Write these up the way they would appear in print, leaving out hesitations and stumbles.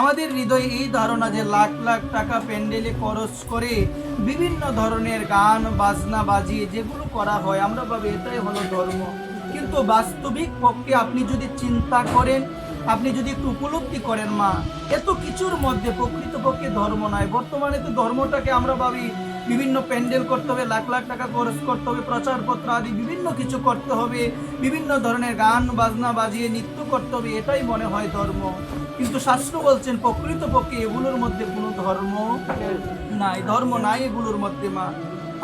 আমাদের হৃদয়ে এই ধারণা যে লাখ লাখ টাকা প্যান্ডেলে খরচ করে বিভিন্ন ধরনের গান বাজনা বাজিয়ে যেগুলো করা হয় আমরা ভাবি এটাই হলো ধর্ম। কিন্তু বাস্তবিক পক্ষে আপনি যদি চিন্তা করেন, আপনি যদি একটু উপলব্ধি করেন মা, এত কিছুর মধ্যে প্রকৃতপক্ষে ধর্ম নয়। বর্তমানে তো ধর্মটাকে আমরা ভাবি বিভিন্ন প্যান্ডেল করতে হবে, লাখ লাখ টাকা খরচ করতে হবে, প্রচারপত্র আদি বিভিন্ন কিছু করতে হবে, বিভিন্ন ধরনের গান বাজনা বাজিয়ে নৃত্য করতে হবে, এটাই মনে হয় ধর্ম। কিন্তু শাস্ত্র বলছেন প্রকৃতপক্ষে এগুলোর মধ্যে কোনো ধর্ম নাই, ধর্ম নাই এগুলোর মধ্যে মা।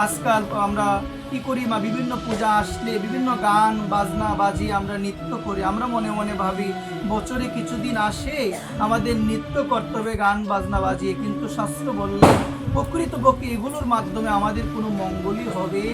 আজকাল আমরা কি করি মা, বিভিন্ন পূজা আসলে বিভিন্ন গান বাজনা বাজিয়ে আমরা নৃত্য করি। আমরা মনে মনে ভাবি বছরে কিছুদিন আসে আমাদের নৃত্য করতে হবে গান বাজনা বাজিয়ে, কিন্তু শাস্ত্র বললে প্রকৃতপক্ষে এগুলোর মাধ্যমে আমাদের কোনো মঙ্গলই হবে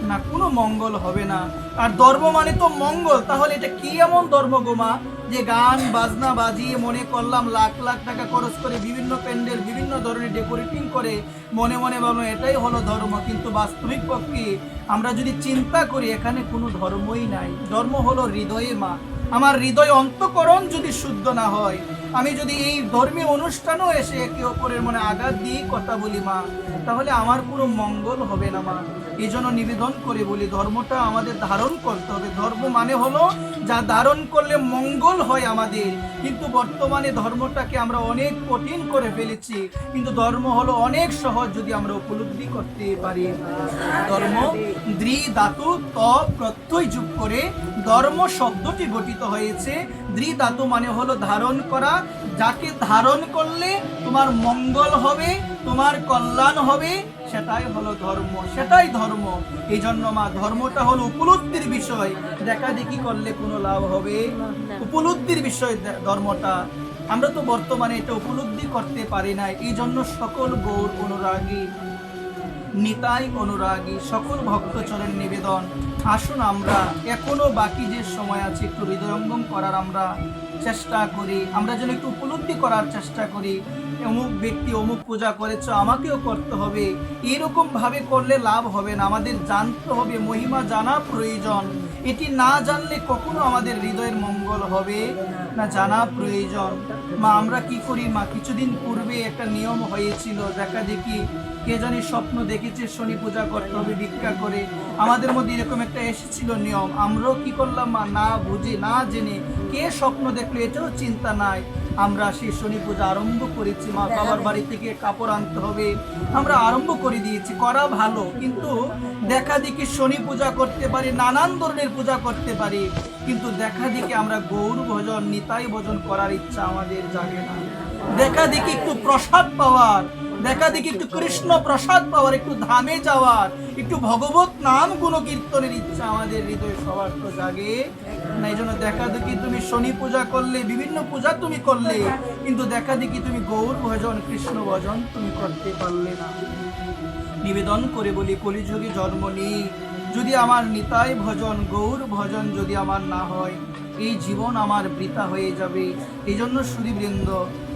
না, কোনো মঙ্গল হবে না। আর ধর্ম মানে তো মঙ্গল, তাহলে এটা কি এমন ধর্ম গো মা যে গান বাজনা বাজিয়ে মনে করলাম লাখ লাখ টাকা খরচ করে বিভিন্ন প্যান্ডেল বিভিন্ন ধরনের ডেকোরেটিং করে মনে মনে ভাবলাম এটাই হলো ধর্ম। কিন্তু বাস্তবিক পক্ষে আমরা যদি চিন্তা করি এখানে কোনো ধর্মই নাই। ধর্ম হলো হৃদয়ে মা। আমার হৃদয় অন্তঃকরণ যদি শুদ্ধ না হয়, আমি যদি এই ধর্মীয় অনুষ্ঠানও এসে একে অপরের মনে আঘাত দিয়ে কথা বলি মা, তাহলে আমার কোনো মঙ্গল হবে না মা। এই জন্য নিবেদন করে বলি ধর্মটা আমাদের ধারণ করতে হবে। ধর্ম মানে হলো যা ধারণ করলে মঙ্গল হয় আমাদের। কিন্তু বর্তমানে ধর্মটাকে আমরা অনেক কঠিন করে ফেলেছি, কিন্তু ধর্ম হলো অনেক সহজ যদি আমরা উপলব্ধি করতে পারি। ধর্ম দ্রি ধাতু ত প্রত্যয় যোগ করে ধর্ম শব্দটি গঠিত হয়েছে। দ্রি ধাতু মানে হলো ধারণ করা, যাকে ধারণ করলে তোমার মঙ্গল হবে, তোমার কল্যাণ হবে, সেটাই হলো ধর্ম, সেটাই ধর্ম। এই জন্য মা ধর্মটা হলো উপলব্ধির বিষয়, দেখা দেখি করলে কোনো লাভ হবে, উপলব্ধির বিষয় ধর্মটা। আমরা তো বর্তমানে এটা উপলব্ধি করতে পারি না। এই জন্য সকল গৌর অনুরাগী নিতাই অনুরাগী সকল ভক্তচরণ নিবেদন, আসুন আমরা এখনো বাকি যে সময় আছে একটু হৃদয়ঙ্গম করার আমরা চেষ্টা করি। আমরা যেন একটু উপলব্ধি করার চেষ্টা করি, অমুক ব্যক্তি অমুক পূজা করেছে আমাকেও করতে হবে, এরকম ভাবে করলে লাভ হবে না। আমাদের জানতে হবে, মহিমা জানা প্রয়োজন। এটি না জানলে কখনো আমাদের হৃদয়ের মঙ্গল হবে না, জানা প্রয়োজন। মা আমরা কি করি মা, কিছুদিন পূর্বে একটা নিয়ম হয়েছিল, দেখা দেখি কে জানি স্বপ্ন দেখেছে শনি পূজা করতে হবে ভিক্ষা করে। আমাদের মধ্যে এরকম একটা এসেছিল নিয়ম, আমরাও কি করলাম মা, না বুঝে না জেনে কে স্বপ্ন দেখলো এটাও চিন্তা নাই, আমরা সেই শনি পূজা আরম্ভ করেছি। মা বাবার বাড়ি থেকে কাপড় আনতে হবে, আমরা আরম্ভ করে দিয়েছি, করা ভালো। কিন্তু দেখা দেখি শনি পূজা করতে পারি, নানান ধরনের পূজা করতে পারি, কিন্তু দেখা দেখি আমরা গৌর ভজন নিতাই ভজন করার ইচ্ছা আমাদের জাগে না। দেখা দেখি একটু প্রসাদ পাওয়ার, দেখা দেখি একটু কৃষ্ণ প্রসাদ পাওয়ার, একটু ধামে যাওয়ার, একটু ভগবত নাম গুণ কীর্তনের ইচ্ছা আমাদের হৃদয়ে সবার তো জাগে না। এই জন্য দেখা দেখি তুমি শনি পূজা করলে, বিভিন্ন পূজা তুমি করলে, কিন্তু দেখা দেখি তুমি গৌর ভজন কৃষ্ণ ভজন তুমি করতে পারলে না। নিবেদন করে বলি কলিযুগে জন্ম নিই যদি আমার নিতাই ভজন গৌর ভজন যদি আমার না হয়, এই জীবন আমার বৃথা হয়ে যাবে। এই জন্য সুধীবৃন্দ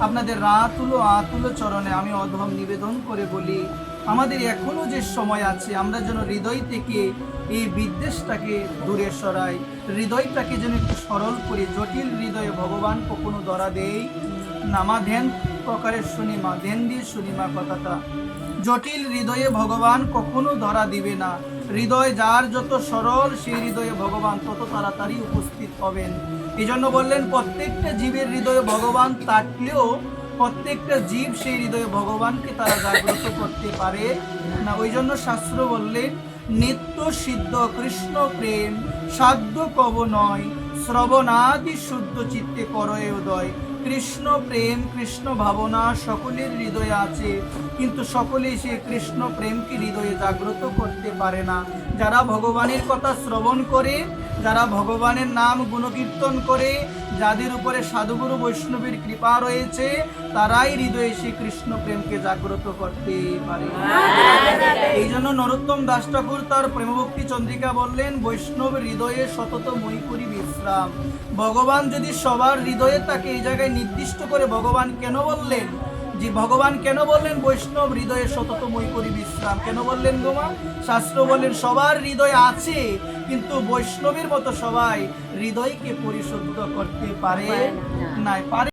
আপনাদের রাতুলো আতুলো চরণে আমি অধম নিবেদন করে বলি, আমাদের এখনো যে সময় আছে আমরা যেন হৃদয় থেকে এই বিদ্বেষটাকে দূরে সরাই, হৃদয়টাকে যেন একটু সরল করি। জটিল হৃদয়ে ভগবান কখনো ধরা দেয় না মা, ধ্যান প্রকারের শুনি মা, ধ্যান দিয়ে শুনি মা কথাটা। জটিল হৃদয়ে ভগবান কখনো ধরা দিবে না। হৃদয় যার যত সরল সেই হৃদয়ে ভগবান তত তাড়াতাড়ি উপস্থিত হবেন। এই জন্য বললেন প্রত্যেকটা জীবের হৃদয়ে ভগবান থাকলেও প্রত্যেকটা জীব সেই হৃদয়ে ভগবানকে তারা জাগ্রত করতে পারে না। ওই জন্য শাস্ত্র বললেন নিত্য সিদ্ধ কৃষ্ণ প্রেম সাধ্য কব নয়, শ্রবণাদি শুদ্ধ চিত্তে করয়ে উদয়। কৃষ্ণ প্রেম কৃষ্ণ ভাবনা সকলের হৃদয়ে আছে, কিন্তু সকলেই সে কৃষ্ণ প্রেমকে হৃদয়ে জাগ্রত করতে পারে না। যারা ভগবানের কথা শ্রবণ করে, যারা ভগবানের নাম গুণকীর্তন করে, যাদের উপরে সাধুগুরু বৈষ্ণবের কৃপা রয়েছে, তারাই হৃদয়ে সেই কৃষ্ণ প্রেমকে জাগ্রত করতে পারে। এই জন্য নরোত্তম দাস ঠাকুর তার প্রেমভক্তি চন্দ্রিকা বললেন বৈষ্ণব হৃদয়ে সতত মই করি বিশ্রাম। ভগবান যদি সবার হৃদয়ে থাকে, এই জায়গায় নির্দিষ্ট করে ভগবান কেন বললেন, যে ভগবান কেন বললেন বৈষ্ণব হৃদয়ে সতত মই করি বিশ্রাম, কেন বললেন গোমা? শাস্ত্র বলেন সবার হৃদয় আছে, কিন্তু বৈষ্ণবের মতো সবাই হৃদয়কে পরিশুদ্ধ করতে পারে না, পারে